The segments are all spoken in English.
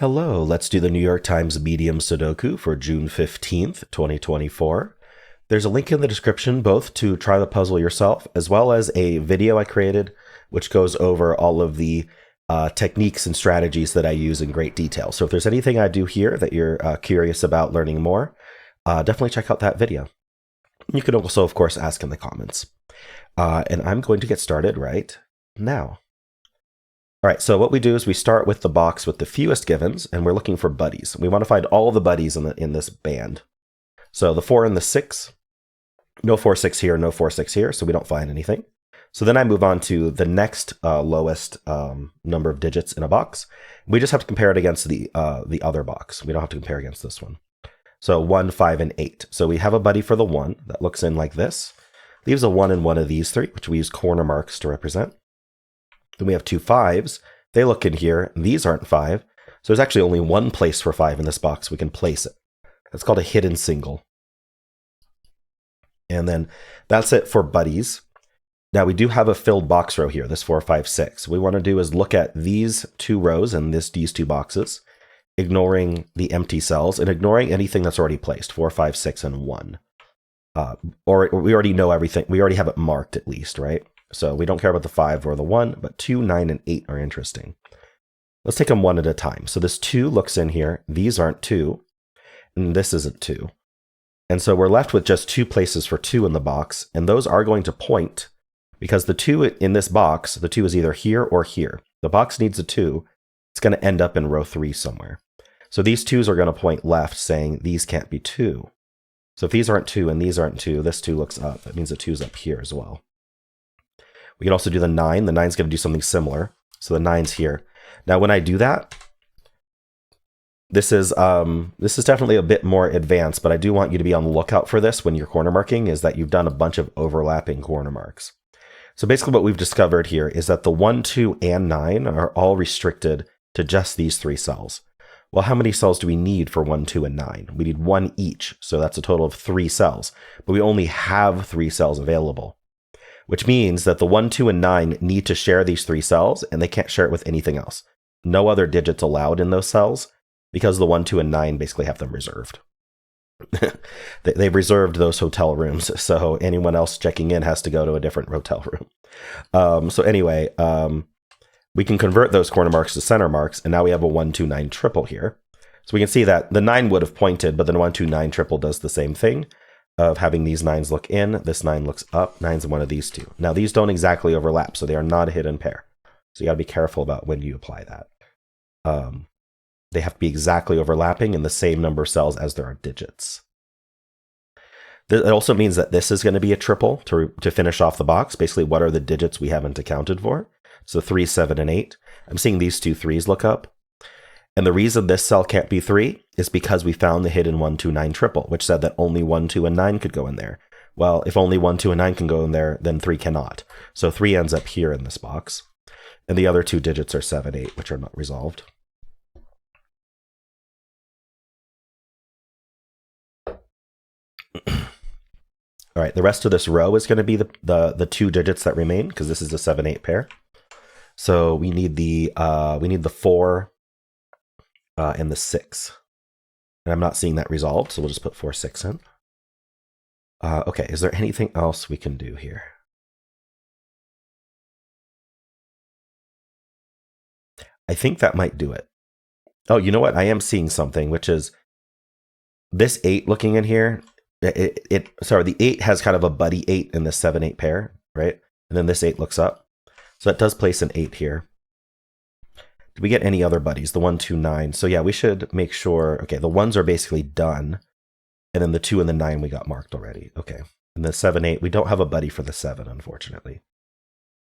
Hello, let's do the New York Times Medium Sudoku for June 15th, 2024. There's a link in the description both to try the puzzle yourself, as well as a video I created which goes over all of the techniques and strategies that I use in great detail. So if there's anything I do here that you're curious about learning more, definitely check out that video. You can also, of course, ask in the comments. And I'm going to get started right now. All right, so what we do is we start with the box with the fewest givens, and we're looking for buddies. We want to find all the buddies in this band. So the 4 and the 6, no 4, 6 here, no 4, 6 here, so we don't find anything. So then I move on to the next lowest number of digits in a box. We just have to compare it against the other box. We don't have to compare against this one. So 1, 5, and 8. So we have a buddy for the 1 that looks in like this. Leaves a 1 in one of these 3, which we use corner marks to represent. Then we have 2 5s. They look in here. These aren't 5. So there's actually only one place for 5 in this box. We can place it. That's called a hidden single. And then that's it for buddies. Now we do have a filled box row here, this 4, 5, 6. What we want to do is look at these 2 rows and these 2 boxes, ignoring the empty cells and ignoring anything that's already placed, 4, 5, 6, and 1. Or we already know everything. We already have it marked at least, right? So we don't care about the 5 or the 1, but 2, 9, and 8 are interesting. Let's take them one at a time. So this 2 looks in here. These aren't 2, and this isn't 2. And so we're left with just 2 places for 2 in the box, and those are going to point, because the 2 in this box, the 2 is either here or here. The box needs a 2. It's going to end up in row 3 somewhere. So these 2s are going to point left, saying these can't be 2. So if these aren't 2 and these aren't 2, this 2 looks up. That means the 2's up here as well. We can also do the 9. The 9's going to do something similar. So the 9's here. Now, when I do that, this is definitely a bit more advanced, but I do want you to be on the lookout for this when you're corner marking, is that you've done a bunch of overlapping corner marks. So basically what we've discovered here is that the 1, 2, and 9 are all restricted to just these 3 cells. Well, how many cells do we need for 1, 2, and 9? We need 1 each, so that's a total of 3 cells. But we only have 3 cells available, which means that the 1, 2, and 9 need to share these 3 cells, and they can't share it with anything else. No other digits allowed in those cells, because the 1, 2, and 9 basically have them reserved. They've reserved those hotel rooms, so anyone else checking in has to go to a different hotel room. So anyway, we can convert those corner marks to center marks, and now we have a 1, 2, 9 triple here. So we can see that the 9 would have pointed, but then 1, 2, 9 triple does the same thing of having these 9s look in, this 9 looks up, 9's in one of these 2. Now these don't exactly overlap, so they are not a hidden pair. So you got to be careful about when you apply that. They have to be exactly overlapping in the same number of cells as there are digits. It also means that this is going to be a triple to finish off the box. Basically, what are the digits we haven't accounted for? So 3, 7, and 8. I'm seeing these 2 3s look up. And the reason this cell can't be 3 is because we found the hidden 1, 2, 9 triple, which said that only 1, 2, and 9 could go in there. Well, if only 1, 2, and 9 can go in there, then 3 cannot. So 3 ends up here in this box. And the other 2 digits are 7, 8, which are not resolved. All right, the rest of this row is going to be the 2 digits that remain, because this is a 7, 8 pair. So we need the 4 and the 6. And I'm not seeing that resolved, so we'll just put 4, 6 in. Okay, is there anything else we can do here? I think that might do it. Oh, you know what? I am seeing something, which is this 8 looking in here. Sorry, the 8 has kind of a buddy 8 in this 7, 8 pair, right? And then this 8 looks up. So that does place an 8 here. Did we get any other buddies? The 1, 2, 9. So yeah, we should make sure. Okay, the 1s are basically done. And then the 2 and the 9 we got marked already. Okay. And the 7, 8, we don't have a buddy for the 7, unfortunately.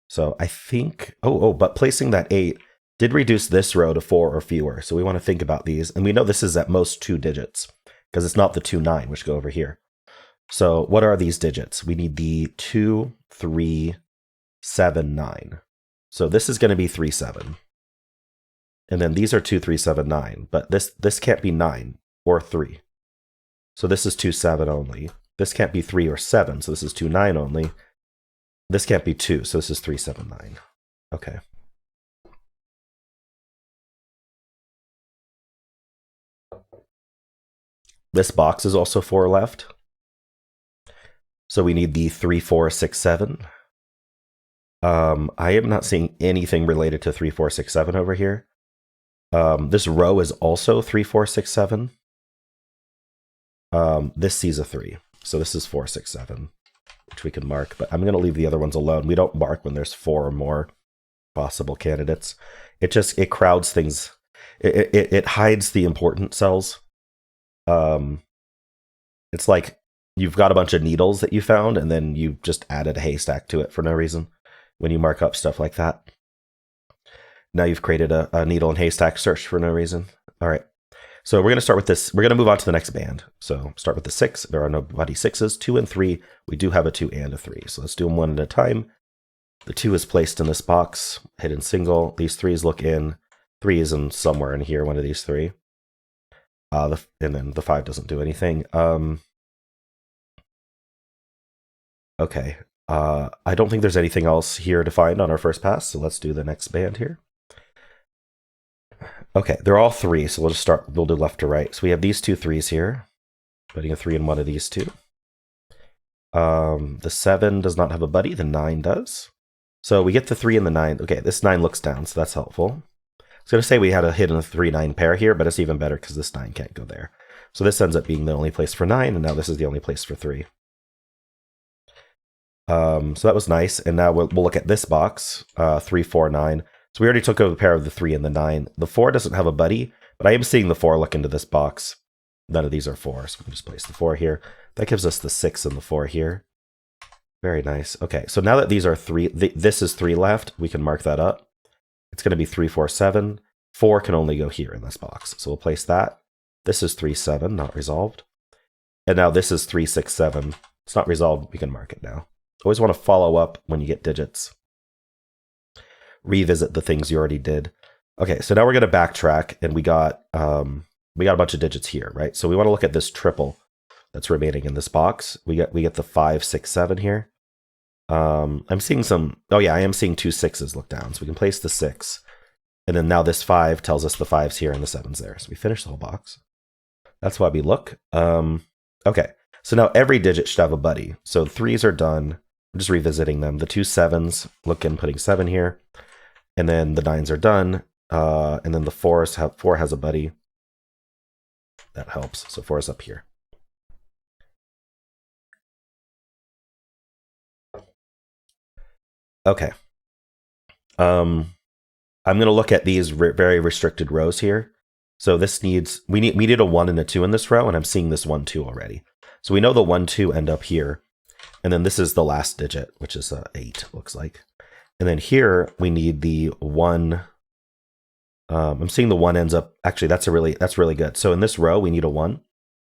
So I think, but placing that 8 did reduce this row to 4 or fewer. So we want to think about these. And we know this is at most 2 digits, because it's not the 2, 9, which go over here. So what are these digits? We need the 2, 3, 7, 9. So this is going to be 3, 7. And then these are 2, 3, 7, 9. But this can't be 9 or 3. So this is 2, 7 only. This can't be 3 or 7. So this is 2, 9 only. This can't be 2. So this is 3, 7, 9. Okay. This box is also 4 left. So we need the 3, 4, 6, 7. I am not seeing anything related to 3, 4, 6, 7 over here. This row is also 3, 4, 6, 7. This sees a 3. So this is 4, 6, 7, which we can mark. But I'm going to leave the other ones alone. We don't mark when there's 4 or more possible candidates. It crowds things. It hides the important cells. It's like you've got a bunch of needles that you found, and then you just added a haystack to it for no reason when you mark up stuff like that. Now you've created a needle and haystack search for no reason. All right. So we're going to start with this. We're going to move on to the next band. So start with the 6. There are no buddy 6s. 2 and 3. We do have a 2 and a 3. So let's do them one at a time. The 2 is placed in this box, hidden single. These 3s look in. 3 is in somewhere in here, one of these 3. And then the 5 doesn't do anything. Okay. I don't think there's anything else here to find on our first pass, so let's do the next band here. Okay, they're all 3, so we'll just start. We'll do left to right. So we have these 2 3s here, putting a 3 in one of these 2. The 7 does not have a buddy. The 9 does. So we get the 3 and the 9. Okay, this 9 looks down, so that's helpful. I was going to say we had a hidden 3-9 pair here, but it's even better because this 9 can't go there. So this ends up being the only place for 9, and now this is the only place for 3. So that was nice, and now we'll look at this box, 3, 4, 9. So we already took a pair of the 3 and the 9. The 4 doesn't have a buddy, but I am seeing the 4 look into this box. None of these are 4, so we can just place the 4 here. That gives us the 6 and the 4 here. Very nice. Okay, so now that these are 3, this is 3 left, we can mark that up. It's going to be 3, 4, 7. 4 can only go here in this box, so we'll place that. This is 3, 7, not resolved. And now this is 3, 6, 7. It's not resolved, we can mark it now. Always want to follow up when you get digits. Revisit the things you already did. Okay, so now we're going to backtrack, and we got a bunch of digits here, right? So we want to look at this triple that's remaining in this box. We get the 5, 6, 7 here. I'm seeing some. Oh yeah, I am seeing 2 6s look down. So we can place the 6, and then now this 5 tells us the 5's here and the 7's there. So we finish the whole box. That's why we look. Okay, so now every digit should have a buddy. So 3s are done. I'm just revisiting them. The 2 7s, look in putting 7 here. And then the 9s are done. And then the 4 has a buddy. That helps. So 4 is up here. Okay. I'm going to look at these very restricted rows here. So this we need a 1 and a 2 in this row, and I'm seeing this 1, 2 already. So we know the 1, 2 end up here. And then this is the last digit, which is 8, looks like. And then here we need the 1. I'm seeing the 1 ends up. Actually, that's really good. So in this row, we need a 1.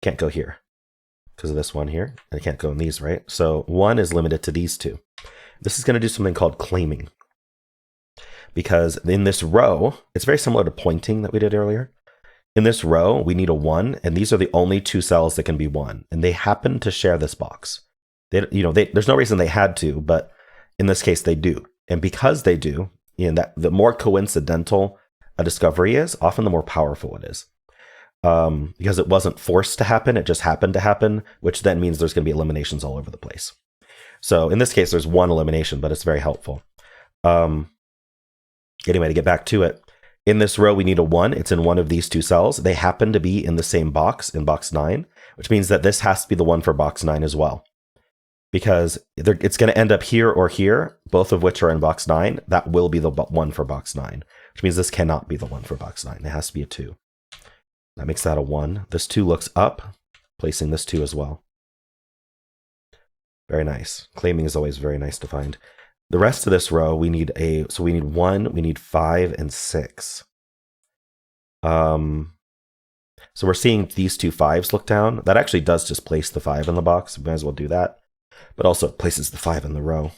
Can't go here because of this 1 here. And it can't go in these, right? So 1 is limited to these 2. This is going to do something called claiming. Because in this row, it's very similar to pointing that we did earlier. In this row, we need a 1, and these are the only 2 cells that can be 1. And they happen to share this box. There's no reason they had to, but in this case, they do. And because they do, that the more coincidental a discovery is, often the more powerful it is. Because it wasn't forced to happen, it just happened to happen, which then means there's going to be eliminations all over the place. So in this case, there's 1 elimination, but it's very helpful. Anyway, to get back to it, in this row, we need a 1. It's in one of these 2 cells. They happen to be in the same box, in box 9, which means that this has to be the one for box 9 as well. Because it's going to end up here or here, both of which are in box 9. That will be the one for box 9, which means this cannot be the one for box 9. It has to be a 2. That makes that a 1. This 2 looks up, placing this 2 as well. Very nice. Claiming is always very nice to find. The rest of this row, we need 1, we need 5, and 6. So we're seeing these 2 5s look down. That actually does just place the 5 in the box. We might as well do that. But also it places the 5 in the row.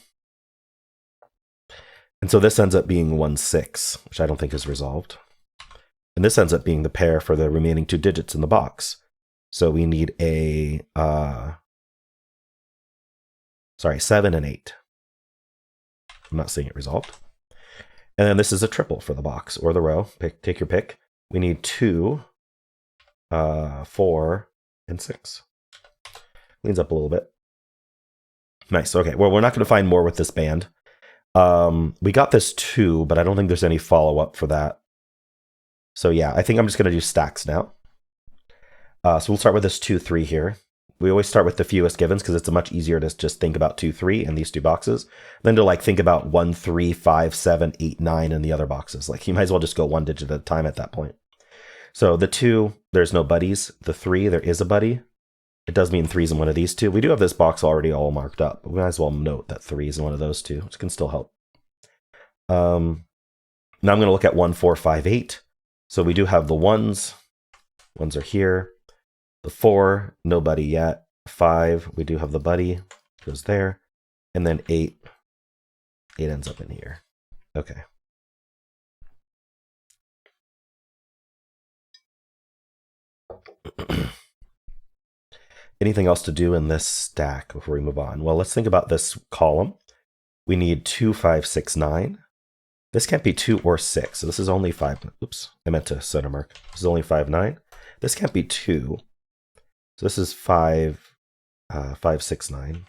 And so this ends up being 1, 6, which I don't think is resolved. And this ends up being the pair for the remaining 2 digits in the box. So we need a 7 and 8. I'm not seeing it resolved. And then this is a triple for the box or the row. Take your pick. We need 2, 4, and 6. Cleans up a little bit. Nice. Okay. Well, we're not going to find more with this band. We got this 2, but I don't think there's any follow-up for that. So yeah, I think I'm just going to do stacks now. So we'll start with this 2, 3 here. We always start with the fewest givens because it's much easier to just think about 2, 3 in these 2 boxes than to like think about 1, 3, 5, 7, 8, 9 in the other boxes. Like you might as well just go 1 digit at a time at that point. So the 2, there's no buddies. The 3, there is a buddy. It does mean 3's in one of these 2. We do have this box already all marked up, but we might as well note that 3 is in one of those 2, which can still help. Now I'm going to look at 1, 4, 5, 8. So we do have the 1s. 1s are here. The 4, no buddy yet. 5, we do have the buddy, goes there. And then 8 ends up in here. Okay. Anything else to do in this stack before we move on? Well, let's think about this column. We need 2, 5, 6, 9. This can't be 2 or 6. So this is only 5. Oops, I meant to center mark. This is only 5, 9. This can't be 2. So this is 5, 5, 6, 9.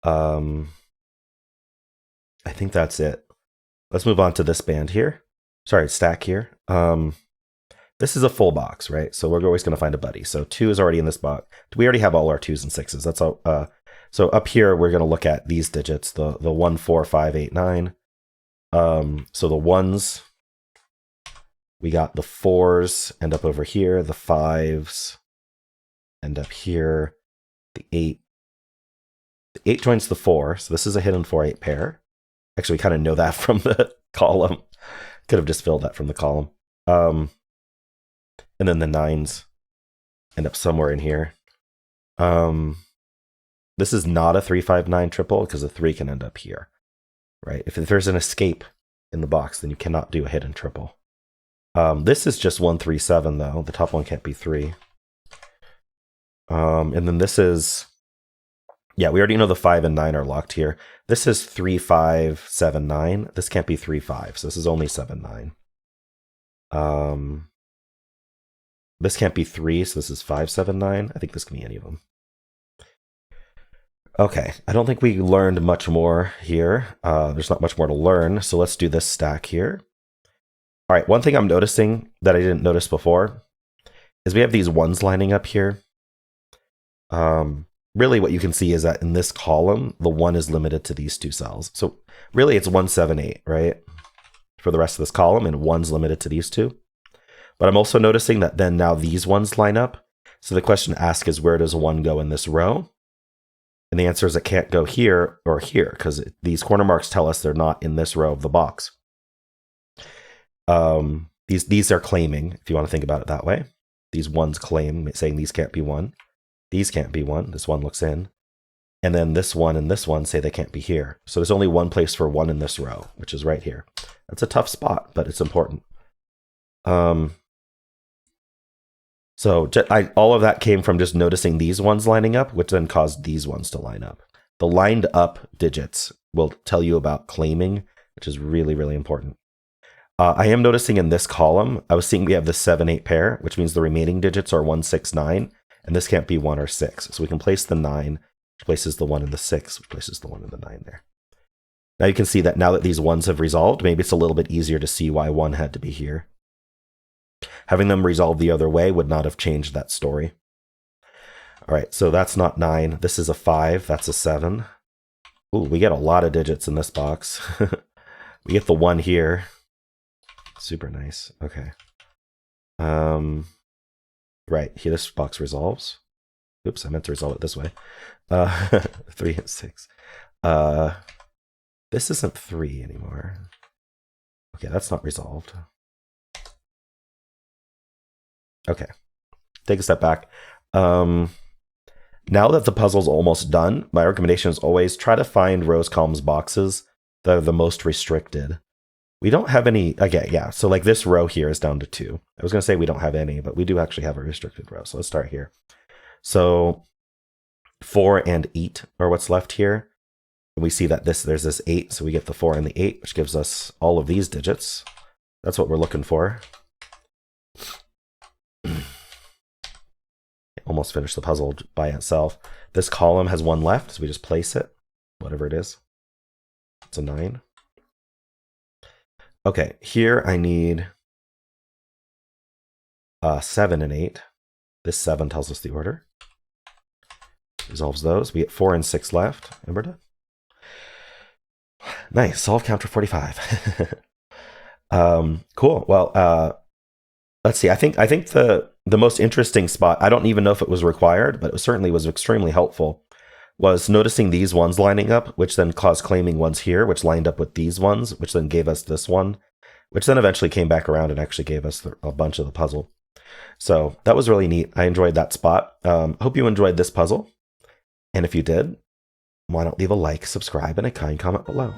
I think that's it. Let's move on to this band here. Sorry, stack here. This is a full box, right? So we're always going to find a buddy. So 2 is already in this box. We already have all our 2s and 6s. That's all. So up here, we're going to look at these digits, the 1, 4, 5, 8, 9. So the 1s, we got the 4s end up over here. The 5s end up here. The 8 joins the 4. So this is a hidden 4-8 pair. Actually, we kind of know that from the column. Could have just filled that from the column. And then the 9s end up somewhere in here. This is not a 3, 5, 9 triple because the 3 can end up here, right? If there's an escape in the box, then you cannot do a hidden triple. This is just 1, 3, 7 though. The top one can't be 3. And then this is, yeah, we already know the 5 and 9 are locked here. This is 3, 5, 7, 9. This can't be 3, 5. So this is only 7, 9. This can't be 3, so this is 5, 7, 9. I think this can be any of them. Okay, I don't think we learned much more here. There's not much more to learn, so let's do this stack here. All right, one thing I'm noticing that I didn't notice before is we have these 1s lining up here. Really what you can see is that in this column, the 1 is limited to these 2 cells. So really it's 1, 7, 8, right? For the rest of this column, and 1's limited to these 2. But I'm also noticing that then now these 1s line up. So the question asked is, where does 1 go in this row? And the answer is it can't go here or here because these corner marks tell us they're not in this row of the box. These are claiming, if you want to think about it that way. These 1s claim, saying these can't be 1. These can't be 1. This 1 looks in. And then this 1 and this 1 say they can't be here. So there's only one place for 1 in this row, which is right here. That's a tough spot, but it's important. So all of that came from just noticing these 1s lining up, which then caused these 1s to line up. The lined up digits will tell you about claiming, which is really, really important. I am noticing in this column, I was seeing we have the 7, 8 pair, which means the remaining digits are 1, 6, 9, and this can't be 1 or 6. So we can place the 9, which places the 1 in the 6, which places the 1 in the 9 there. Now you can see that now that these 1s have resolved, maybe it's a little bit easier to see why 1 had to be here. Having them resolve the other way would not have changed that story. All right, so that's not 9. This is a 5. That's a 7. Ooh, we get a lot of digits in this box. We get the 1 here. Super nice. Okay. Right, here this box resolves. Oops, I meant to resolve it this way. 3 and 6. This isn't 3 anymore. Okay, that's not resolved. Okay, take a step back. Now that the puzzle's almost done, my recommendation is always try to find rows, columns, boxes that are the most restricted. We don't have any, okay, yeah, so like this row here is down to 2. I was going to say we don't have any, but we do actually have a restricted row, so let's start here. So 4 and 8 are what's left here. And we see that there's this 8, so we get the 4 and the 8, which gives us all of these digits. That's what we're looking for. almost finished the puzzle by itself. This column has 1 left, so we just place it, whatever it is. It's a 9. Okay, here I need 7 and 8. This 7 tells us the order. Resolves those. We get 4 and 6 left. And we're done. Nice. Solve counter 45. Cool. Well, let's see. I think the most interesting spot, I don't even know if it was required, but it certainly was extremely helpful, was noticing these ones lining up, which then caused claiming ones here, which lined up with these ones, which then gave us this one, which then eventually came back around and actually gave us a bunch of the puzzle. So that was really neat. I enjoyed that spot. Hope you enjoyed this puzzle. And if you did, why not leave a like, subscribe, and a kind comment below.